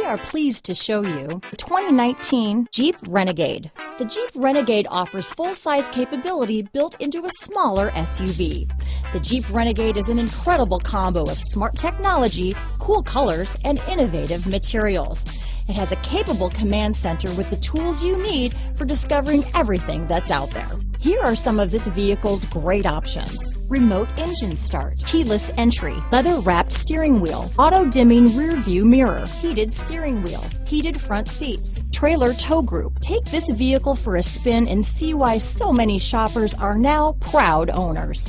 are pleased to show you the 2019 Jeep Renegade. The Jeep Renegade offers full-size capability built into a smaller SUV. The Jeep Renegade is an incredible combo of smart technology, cool colors, and innovative materials. It has a capable command center with the tools you need for discovering everything that's out there. Here are some of this vehicle's great options: remote engine start, keyless entry, leather-wrapped steering wheel, auto-dimming rear-view mirror, heated steering wheel, heated front seats, trailer tow group. Take this vehicle for a spin and see why so many shoppers are now proud owners.